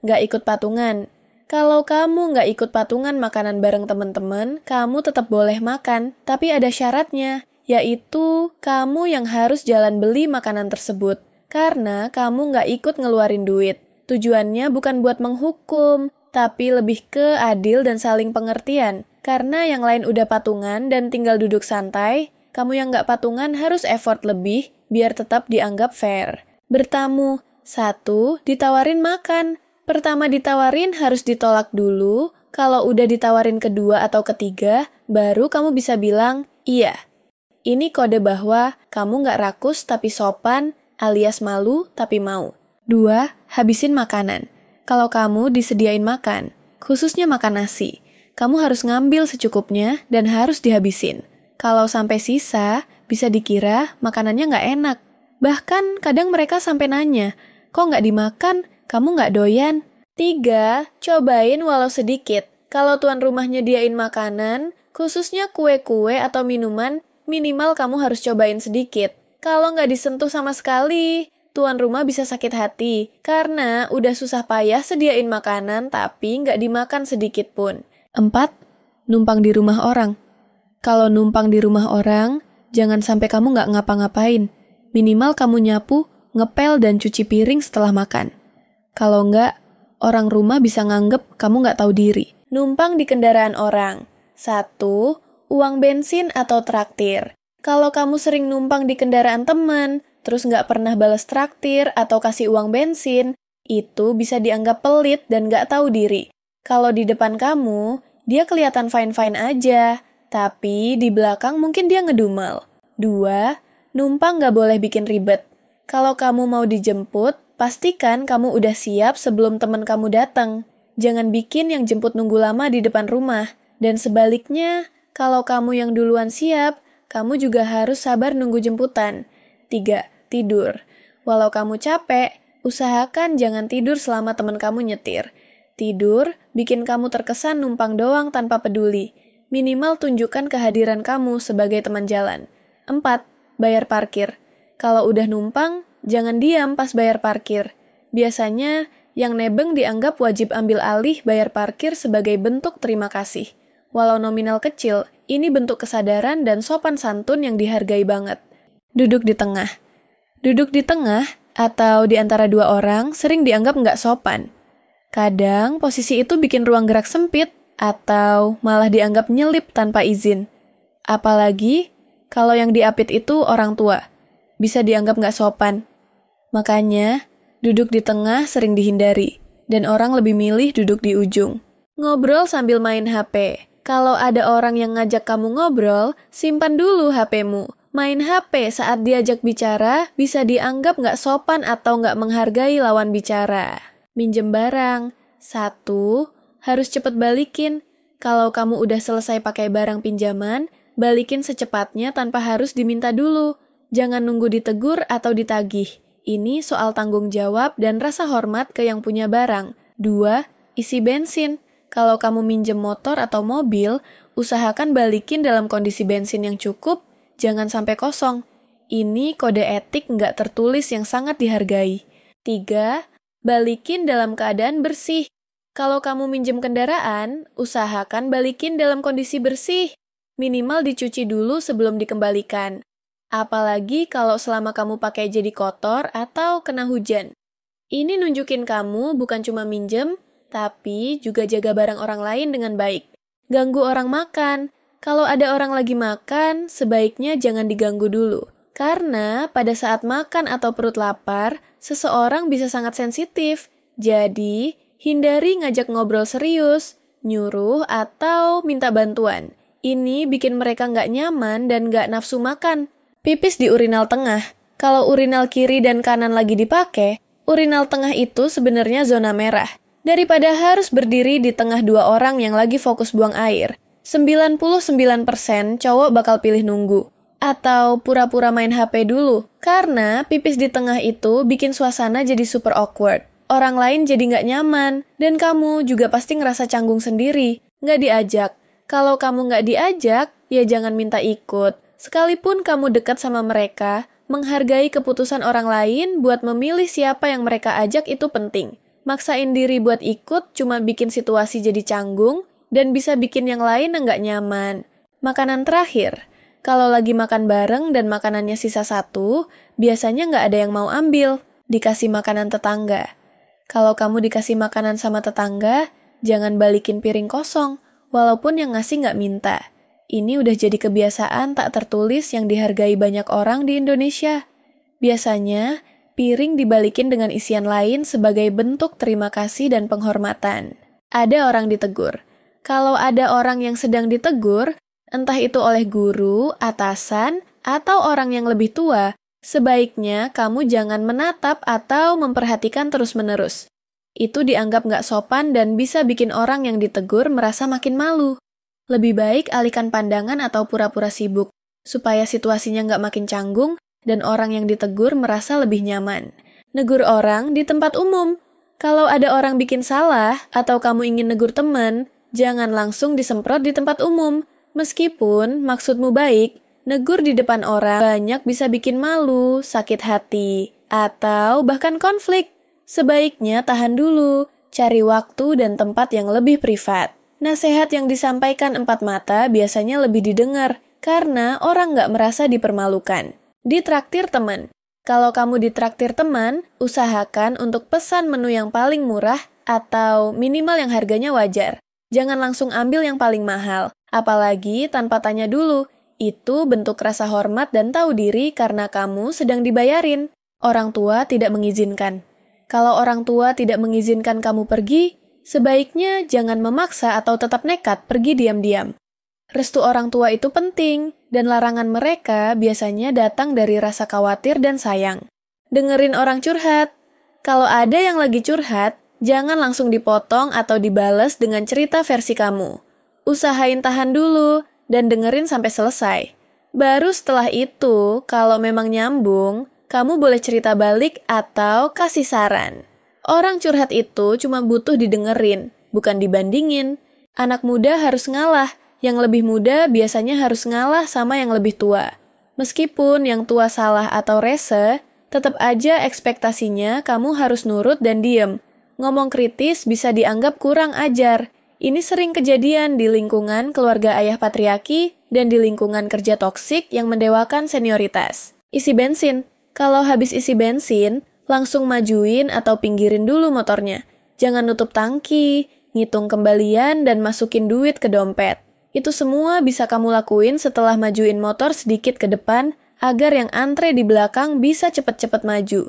nggak ikut patungan. Kalau kamu nggak ikut patungan makanan bareng teman-teman, kamu tetap boleh makan, tapi ada syaratnya, yaitu kamu yang harus jalan beli makanan tersebut. Karena kamu nggak ikut ngeluarin duit. Tujuannya bukan buat menghukum, tapi lebih ke adil dan saling pengertian. Karena yang lain udah patungan dan tinggal duduk santai, kamu yang nggak patungan harus effort lebih biar tetap dianggap fair. Bertamu, 1, ditawarin makan. Pertama ditawarin harus ditolak dulu, kalau udah ditawarin kedua atau ketiga, baru kamu bisa bilang, iya. Ini kode bahwa kamu nggak rakus tapi sopan, alias malu tapi mau. 2, habisin makanan. Kalau kamu disediain makan, khususnya makan nasi, kamu harus ngambil secukupnya dan harus dihabisin. Kalau sampai sisa, bisa dikira makanannya nggak enak. Bahkan kadang mereka sampai nanya, kok nggak dimakan? Kamu nggak doyan? 3, cobain walau sedikit. Kalau tuan rumah nyediain makanan, khususnya kue-kue atau minuman, minimal kamu harus cobain sedikit. Kalau nggak disentuh sama sekali, tuan rumah bisa sakit hati, karena udah susah payah sediain makanan tapi nggak dimakan sedikit pun. 4, numpang di rumah orang. Kalau numpang di rumah orang, jangan sampai kamu nggak ngapa-ngapain. Minimal kamu nyapu, ngepel, dan cuci piring setelah makan. Kalau nggak, orang rumah bisa nganggep kamu nggak tahu diri. Numpang di kendaraan orang. 1, uang bensin atau traktir. Kalau kamu sering numpang di kendaraan teman, terus nggak pernah balas traktir atau kasih uang bensin, itu bisa dianggap pelit dan nggak tahu diri. Kalau di depan kamu, dia kelihatan fine-fine aja, tapi di belakang mungkin dia ngedumel. 2, numpang nggak boleh bikin ribet. Kalau kamu mau dijemput, pastikan kamu udah siap sebelum teman kamu datang. Jangan bikin yang jemput nunggu lama di depan rumah. Dan sebaliknya, kalau kamu yang duluan siap, kamu juga harus sabar nunggu jemputan. 3, tidur. Walau kamu capek, usahakan jangan tidur selama teman kamu nyetir. Tidur bikin kamu terkesan numpang doang tanpa peduli. Minimal tunjukkan kehadiran kamu sebagai teman jalan. 4, bayar parkir. Kalau udah numpang, jangan diam pas bayar parkir. Biasanya, yang nebeng dianggap wajib ambil alih bayar parkir sebagai bentuk terima kasih. Walau nominal kecil, ini bentuk kesadaran dan sopan santun yang dihargai banget. Duduk di tengah. Duduk di tengah atau di antara dua orang sering dianggap nggak sopan. Kadang posisi itu bikin ruang gerak sempit atau malah dianggap nyelip tanpa izin. Apalagi kalau yang diapit itu orang tua. Bisa dianggap nggak sopan. Makanya, duduk di tengah sering dihindari, dan orang lebih milih duduk di ujung. Ngobrol sambil main HP. Kalau ada orang yang ngajak kamu ngobrol, simpan dulu HP-mu. Main HP saat diajak bicara bisa dianggap nggak sopan atau nggak menghargai lawan bicara. Minjem barang. 1, harus cepet balikin. Kalau kamu udah selesai pakai barang pinjaman, balikin secepatnya tanpa harus diminta dulu. Jangan nunggu ditegur atau ditagih. Ini soal tanggung jawab dan rasa hormat ke yang punya barang. 2, isi bensin. Kalau kamu minjem motor atau mobil, usahakan balikin dalam kondisi bensin yang cukup, jangan sampai kosong. Ini kode etik nggak tertulis yang sangat dihargai. 3, balikin dalam keadaan bersih. Kalau kamu minjem kendaraan, usahakan balikin dalam kondisi bersih. Minimal dicuci dulu sebelum dikembalikan. Apalagi kalau selama kamu pakai jadi kotor atau kena hujan. Ini nunjukin kamu bukan cuma minjem, tapi juga jaga barang orang lain dengan baik. Ganggu orang makan. Kalau ada orang lagi makan, sebaiknya jangan diganggu dulu. Karena pada saat makan atau perut lapar, seseorang bisa sangat sensitif. Jadi, hindari ngajak ngobrol serius, nyuruh, atau minta bantuan. Ini bikin mereka nggak nyaman dan nggak nafsu makan. Pipis di urinal tengah. Kalau urinal kiri dan kanan lagi dipakai, urinal tengah itu sebenarnya zona merah. Daripada harus berdiri di tengah dua orang yang lagi fokus buang air, 99% cowok bakal pilih nunggu. Atau pura-pura main HP dulu. Karena pipis di tengah itu bikin suasana jadi super awkward. Orang lain jadi nggak nyaman. Dan kamu juga pasti ngerasa canggung sendiri. Nggak diajak. Kalau kamu nggak diajak, ya jangan minta ikut. Sekalipun kamu dekat sama mereka, menghargai keputusan orang lain buat memilih siapa yang mereka ajak itu penting. Maksain diri buat ikut cuma bikin situasi jadi canggung dan bisa bikin yang lain nggak nyaman. Makanan terakhir, kalau lagi makan bareng dan makanannya sisa satu, biasanya nggak ada yang mau ambil, dikasih makanan tetangga. Kalau kamu dikasih makanan sama tetangga, jangan balikin piring kosong, walaupun yang ngasih nggak minta. Ini udah jadi kebiasaan tak tertulis yang dihargai banyak orang di Indonesia. Biasanya, piring dibalikin dengan isian lain sebagai bentuk terima kasih dan penghormatan. Ada orang ditegur. Kalau ada orang yang sedang ditegur, entah itu oleh guru, atasan, atau orang yang lebih tua, sebaiknya kamu jangan menatap atau memperhatikan terus-menerus. Itu dianggap nggak sopan dan bisa bikin orang yang ditegur merasa makin malu. Lebih baik alihkan pandangan atau pura-pura sibuk, supaya situasinya nggak makin canggung dan orang yang ditegur merasa lebih nyaman. Negur orang di tempat umum. Kalau ada orang bikin salah atau kamu ingin negur teman, jangan langsung disemprot di tempat umum. Meskipun maksudmu baik, negur di depan orang banyak bisa bikin malu, sakit hati, atau bahkan konflik. Sebaiknya tahan dulu, cari waktu dan tempat yang lebih privat. Nasihat yang disampaikan empat mata biasanya lebih didengar, karena orang nggak merasa dipermalukan. Ditraktir teman. Kalau kamu ditraktir teman, usahakan untuk pesan menu yang paling murah atau minimal yang harganya wajar. Jangan langsung ambil yang paling mahal, apalagi tanpa tanya dulu. Itu bentuk rasa hormat dan tahu diri karena kamu sedang dibayarin. Orang tua tidak mengizinkan. Kalau orang tua tidak mengizinkan kamu pergi, sebaiknya jangan memaksa atau tetap nekat pergi diam-diam. Restu orang tua itu penting, dan larangan mereka biasanya datang dari rasa khawatir dan sayang. Dengerin orang curhat. Kalau ada yang lagi curhat, jangan langsung dipotong atau dibales dengan cerita versi kamu. Usahain tahan dulu, dan dengerin sampai selesai. Baru setelah itu, kalau memang nyambung, kamu boleh cerita balik atau kasih saran. Orang curhat itu cuma butuh didengerin, bukan dibandingin. Anak muda harus ngalah. Yang lebih muda biasanya harus ngalah sama yang lebih tua. Meskipun yang tua salah atau rese, tetap aja ekspektasinya kamu harus nurut dan diem. Ngomong kritis bisa dianggap kurang ajar. Ini sering kejadian di lingkungan keluarga ayah patriarki dan di lingkungan kerja toksik yang mendewakan senioritas. Isi bensin. Kalau habis isi bensin, langsung majuin atau pinggirin dulu motornya. Jangan nutup tangki, ngitung kembalian dan masukin duit ke dompet. Itu semua bisa kamu lakuin setelah majuin motor sedikit ke depan agar yang antre di belakang bisa cepet-cepet maju.